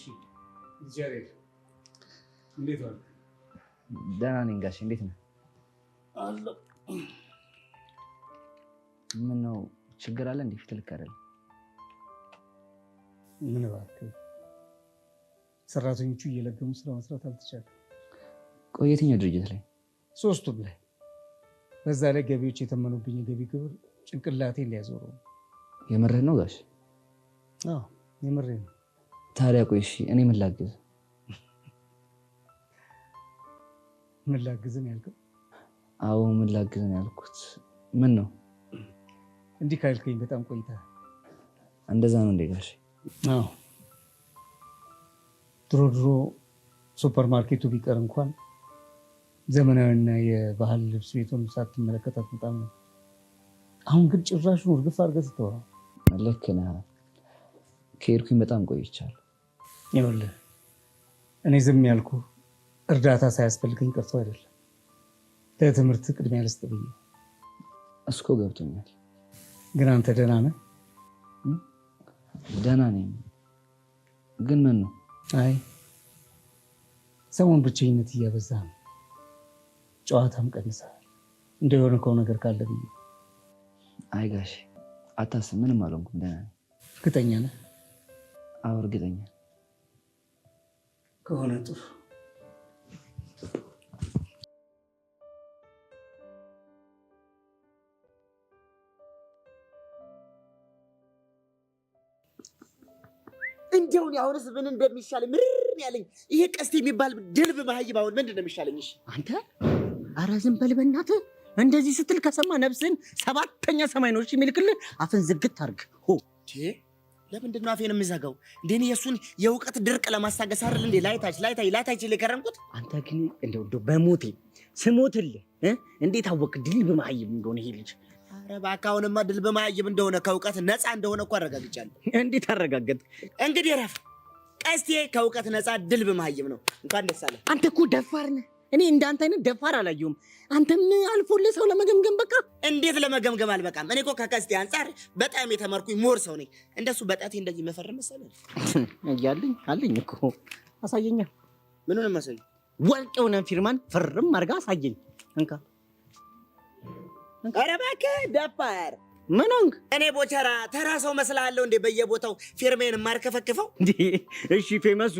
እሺ ጀሬድ እንዴት ዋልክ? ደህና ነኝ ጋሼ፣ እንዴት ነህ? አለሁ። ምነው ችግር አለ እንዴ? ፊት ልክ አይደለም። ምን እባክህ ሰራተኞቹ እየለገሙ ስራ መስራት አልተቻለም። ቆይ የትኛው ድርጅት ላይ? ሶስቱም ላይ። በዛ ላይ ገቢዎች የተመኑብኝ የገቢ ግብር ጭንቅላቴን ሊያዞረው። የምርህን ነው ጋሽ? አዎ የምሬን ነው። ታዲያ ቆይ እሺ እኔ ምን ላግዝ? ምን ላግዝ ነው ያልከው? አዎ ምን ላግዝ ነው ያልኩት። ምን ነው እንዲህ ካልከኝ በጣም ቆይተሃል። እንደዛ ነው እንዴ ጋሽ? አዎ ድሮ ሱፐርማርኬቱ ቢቀር እንኳን ዘመናዊና የባህል ልብስ ቤቱን ሳትመለከታት በጣም ነው። አሁን ግን ጭራሹን እርግፍ አድርገህ ስትተወው። ልክ ነህ። ከሄድኩኝ በጣም ቆይቻለሁ። ይኸውልህ እኔ ዝም ያልኩህ እርዳታ ሳያስፈልገኝ ቀርቶ አይደለም፣ ለትምህርት ቅድሚያ ልስጥ ብዬ። እስኮ ገብቶኛል። ግን አንተ ደህና ነህ? ደህና ነኝ። ግን ምን ነው? አይ ሰሞኑን ብቸኝነት እያበዛ ነው፣ ጨዋታም ቀንሰሃል። እንደሆነው ነገር ካለ ብዬ። አይ ጋሼ አታስብ፣ ምንም አልሆንኩም፣ ደህና ነኝ። እርግጠኛ ነህ? አዎ እርግጠኛ ከሆነ ጥሩ። እንደውን ያውንስ ምን እንደሚሻል ምርር ያለኝ ይሄ ቀስት የሚባል ድልብ መሀይብ አሁን ምንድን ነው የሚሻለኝ? እሺ አንተ ኧረ ዝም በል በእናትህ። እንደዚህ ስትል ከሰማ ነፍስን ሰባተኛ ሰማይ ነው የሚልክልህ። አፍን ዝግት አድርግ። ለምንድን ነው አፌን የምዘጋው? እንደኔ የሱን የእውቀት ድርቅ ለማስታገስ አይደል እንዴ ላይታች ለከረምኩት። አንተ ግን እንደው በሞቴ ስሞትልህ እንዴት አወቅ ድልብ መሀይብ እንደሆነ ይሄ ልጅ? ኧረ እባክህ አሁንማ ድልብ መሀይብ እንደሆነ ከእውቀት ነፃ እንደሆነ እኮ አረጋግጫለሁ። እንዴት አረጋገጥ? እንግዲህ ረፍ ቀስቴ ከእውቀት ነፃ ድልብ መሀይብ ነው። እንኳን ደስ አለህ። አንተ እኮ ደፋር ነህ። እኔ እንዳንተ አይነት ደፋር አላየሁም። አንተም አልፎልህ ሰው ለመገምገም በቃ። እንዴት ለመገምገም አልበቃም? እኔ እኮ ከቀስቴ አንጻር በጣም የተማርኩኝ ሞር ሰው ነኝ። እንደሱ በጣቴ እንደዚህ መፈረም መሰለህ? እያለኝ አለኝ እኮ አሳየኛ። ምኑንም መሰለኝ ወርቅ የሆነ ፊርማን ፍርም አድርጋ አሳየኝ። እንካ ኧረ እባክህ ደፋር ምን ሆንክ? እኔ ቦቸራ ተራ ሰው መስላለሁ እንዴ? በየቦታው ፊርሜን የማርከፈክፈው እንዴ? እሺ ፌመሱ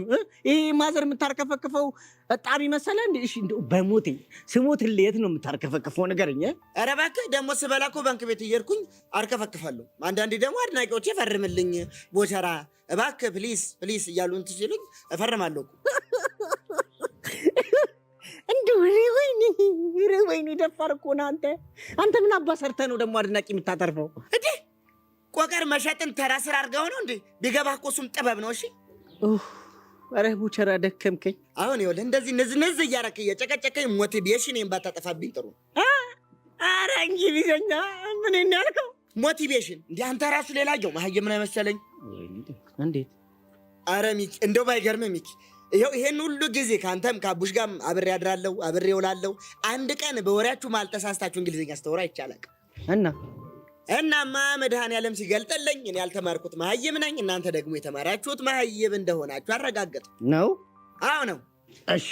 ይሄ ማዘር የምታርከፈክፈው በጣም ይመሰላል እንዴ? እሺ እንደው በሞቴ ስሞት ለየት ነው የምታርከፈክፈው ንገረኝ። ኧረ እባክህ ደግሞ ስበላ እኮ ባንክ ቤት እየሄድኩኝ አርከፈክፋለሁ። አንዳንዴ ደግሞ አድናቂዎቼ ፈርምልኝ ቦቸራ እባክህ ፕሊስ ፕሊስ እያሉ እንትን ሲሉኝ እፈርማለሁ እኮ። እንደው ወይኔ ደፋር እኮ ነህ አንተ። አንተ ምን አባ ሰርተህ ነው ደግሞ አድናቂ የምታተርፈው እንዴ? ቆቀር መሸጥን ተራ ስራ አድርገው ነው እንዴ? ቢገባህ እኮ እሱም ጥበብ ነው። እሺ ኧረ ቦቸራ ደከምከኝ። አሁን ይኸውልህ እንደዚህ ንዝንዝ እያደረክ እየጨቀጨቀኝ ሞቲቬሽን ባታጠፋብኝ ጥሩ። ኧረ እንግሊዝኛ ምን ያልከው? ሞቲቬሽን እንደ አንተ ራሱ ሌላየው መሀይም ምን አይመሰለኝ እንዴት? ኧረ ሚኪ እንደው ባይገርምህ ሚኪ ይሄው ይሄን ሁሉ ጊዜ ካንተም ከአቡሽ ጋር አብሬ አድራለሁ አብሬ እውላለሁ። አንድ ቀን በወሬያችሁ ማልተሳስታችሁ እንግሊዝኛ አስተወራ ይቻላል። እናማ መድኃኔዓለም ሲገልጥልኝ እኔ ያልተማርኩት መሀይም ነኝ፣ እናንተ ደግሞ የተማራችሁት መሀይብ እንደሆናችሁ አረጋገጥ ነው። አዎ ነው። እሺ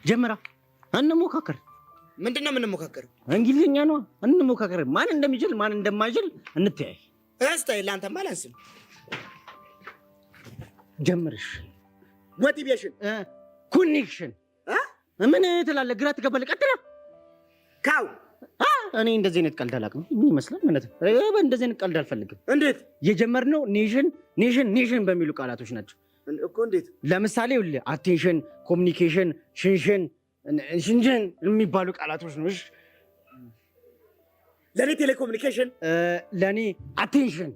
ጀምራ እንሞካከር። ምንድነው የምንሞካከረው? እንግሊዝኛ ነው እንሞካከር። ማን እንደሚችል ማን እንደማይችል እንተያይ። እስታይ ላንተማ አላንስም። ጀምርሽ ሞቲቬሽን ኮኔክሽን ምን ትላለህ? ግራ ትገባለህ። ቀጥላ ካው እኔ እንደዚህ አይነት ቀልድ አላውቅም። ምን ይመስላል ማለት ነው? እንደዚህ አይነት ቀልድ አልፈልግም። እንዴት? የጀመርነው ኔሽን በሚሉ ቃላቶች ናቸው እኮ። እንዴት? ለምሳሌ ይኸውልህ አቴንሽን፣ ኮሚኒኬሽን፣ ሽንሽን የሚባሉ ቃላቶች ነው። እሺ ለኔ ቴሌኮሙኒኬሽን፣ ለኔ አቴንሽን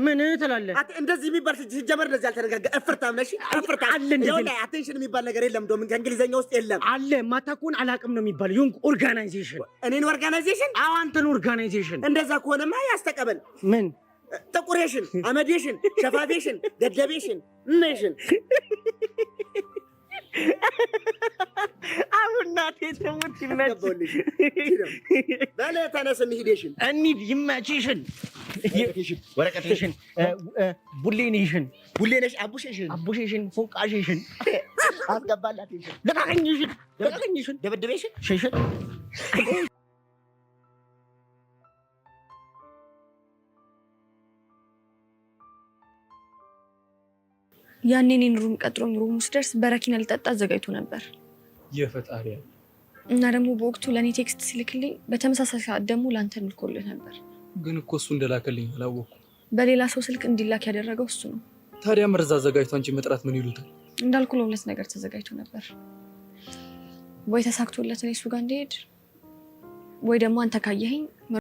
ምን ትላለህ? እንደዚህ የሚባል ሲጀመር እንደዚህ አልተነጋገ እፍርታም ነሽ። እፍርታ አለ እንደዚህ አቴንሽን የሚባል ነገር የለም። እንደውም ከእንግሊዘኛ ውስጥ የለም አለ። ማታውቁን አላውቅም ነው የሚባለው። ዩንግ ኦርጋናይዜሽን። እኔን ኦርጋናይዜሽን? አዎ አንተን ኦርጋናይዜሽን። እንደዛ ከሆነማ ያስተቀበል። ምን ጥቁሬሽን፣ አመዴሽን፣ ሸፋፌሽን፣ ገደቤሽን፣ ኔሽን አሁን እናቴ ትሙት ይመችሽ። በለ ተነስ እንሂድሽን እንሂድ ይመችሽን። ወረቀትሽን ቡሌንሽን ቡሌነሽ አቡሽሽን ፎንቃሽሽን አስገባላት ይሽን ለቃቀኝሽን ደበደበሽን ሽሽን ያኔ እኔን ሩም ቀጥሮኝ ሩም ውስጥ ደርስ በረኪና ልጠጣ አዘጋጅቶ ነበር። የፈጣሪያ እና ደግሞ በወቅቱ ለእኔ ቴክስት ሲልክልኝ በተመሳሳይ ሰዓት ደግሞ ለአንተ ልኮልህ ነበር። ግን እኮ እሱ እንደላከልኝ አላወኩም። በሌላ ሰው ስልክ እንዲላክ ያደረገው እሱ ነው። ታዲያ መርዛ አዘጋጅቶ አንቺ መጥራት ምን ይሉታል? እንዳልኩ ለሁለት ነገር ተዘጋጅቶ ነበር። ወይ ተሳክቶለት እኔ እሱ ጋር እንዲሄድ ወይ ደግሞ አንተ ካየኸኝ